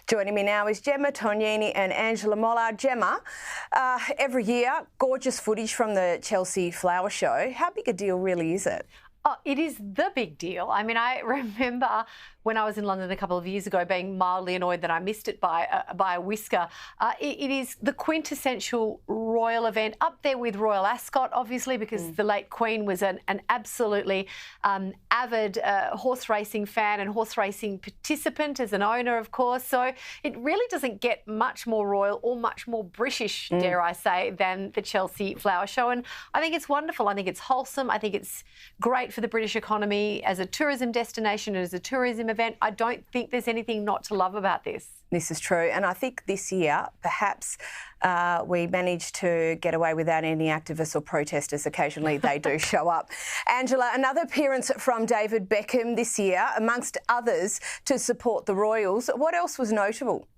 Joining me now is Gemma Tognini and Angela Mollard. Gemma, every year, gorgeous footage from the Chelsea Flower Show. How big a deal really is it? Oh, it is the big deal. I mean, I remember when I was in London a couple of years ago being mildly annoyed that I missed it by a whisker. It is the quintessential royal event, up there with Royal Ascot, obviously, because the late Queen was an absolutely avid horse racing fan and horse racing participant as an owner, of course. So it really doesn't get much more royal or much more British, dare I say, than the Chelsea Flower Show. And I think it's wonderful. I think it's wholesome. I think it's great for the British economy as a tourism destination and as a tourism event. I don't think there's anything not to love about this. This is true. And I think this year, perhaps we managed to get away without any activists or protesters. Occasionally they do show up. Angela, another appearance from David Beckham this year, amongst others, to support the Royals. What else was notable?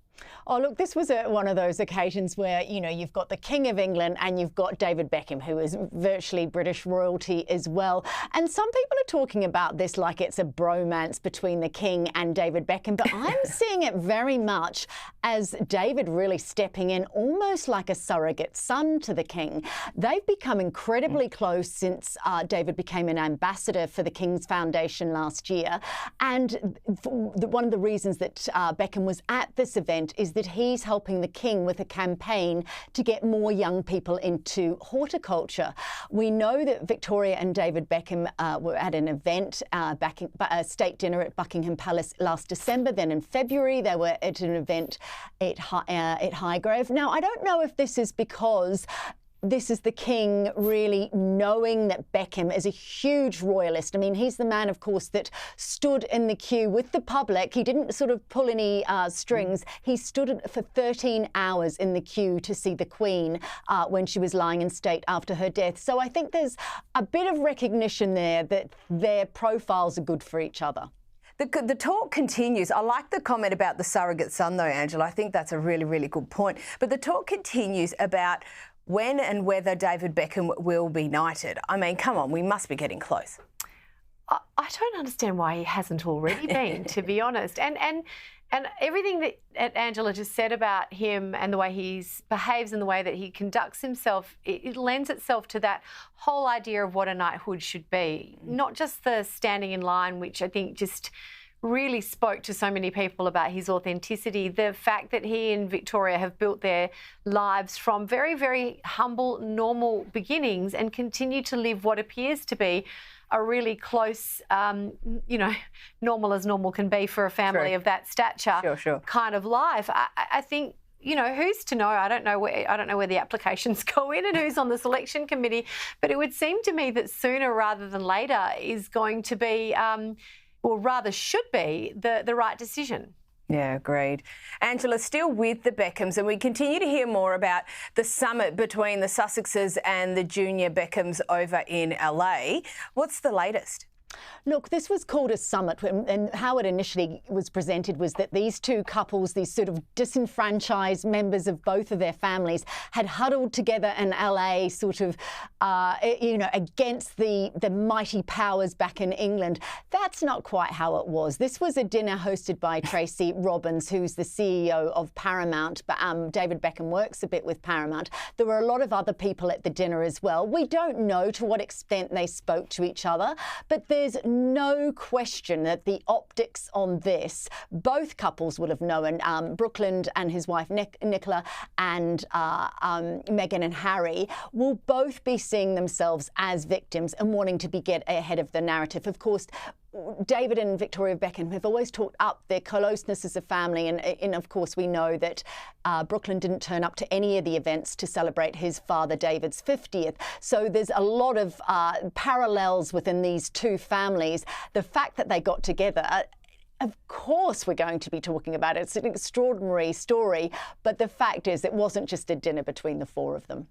Oh, look, this was one of those occasions where, you know, you've got the King of England and you've got David Beckham, who is virtually British royalty as well. And some people are talking about this like it's a bromance between the King and David Beckham, but I'm seeing it very much as David really stepping in almost like a surrogate son to the King. They've become incredibly close since David became an ambassador for the King's Foundation last year. And one of the reasons that Beckham was at this event is that he's helping the King with a campaign to get more young people into horticulture. We know that Victoria and David Beckham were at an event, a state dinner at Buckingham Palace last December. Then in February, they were at an event at Highgrove. Now, I don't know if this is because this is the King really knowing that Beckham is a huge royalist. I mean, he's the man, of course, that stood in the queue with the public. He didn't sort of pull any strings. He stood for 13 hours in the queue to see the Queen when she was lying in state after her death. So I think there's a bit of recognition there that their profiles are good for each other. The talk continues. I like the comment about the surrogate son, though, Angela. I think that's a really, really good point. But the talk continues about when and whether David Beckham will be knighted. I mean, come on, we must be getting close. I don't understand why he hasn't already been, to be honest. And everything that Angela just said about him and the way he behaves and the way that he conducts himself, it lends itself to that whole idea of what a knighthood should be. Not just the standing in line, which I think just really spoke to so many people about his authenticity. The fact that he and Victoria have built their lives from very, very humble, normal beginnings and continue to live what appears to be a really close, normal as normal can be for a family of that stature kind of life. I think, you know, who's to know? I don't know where the applications go in and who's on the selection committee, but it would seem to me that sooner rather than later is going to be or rather should be, the right decision. Yeah, agreed. Angela, still with the Beckhams, and we continue to hear more about the summit between the Sussexes and the junior Beckhams over in LA. What's the latest? Look, this was called a summit, and how it initially was presented was that these two couples, these sort of disenfranchised members of both of their families, had huddled together in LA, sort of, against the mighty powers back in England. That's not quite how it was. This was a dinner hosted by Tracy Robbins, who's the CEO of Paramount, but David Beckham works a bit with Paramount. There were a lot of other people at the dinner as well. We don't know to what extent they spoke to each other, but there's no question that the optics on this, both couples would have known, Brooklyn and his wife Nicola and Meghan and Harry, will both be seeing themselves as victims and wanting to get ahead of the narrative. Of course, David and Victoria Beckham have always talked up their closeness as a family, and of course we know that Brooklyn didn't turn up to any of the events to celebrate his father David's 50th. So there's a lot of parallels within these two families. The fact that they got together, of course we're going to be talking about it. It's an extraordinary story, but the fact is it wasn't just a dinner between the four of them.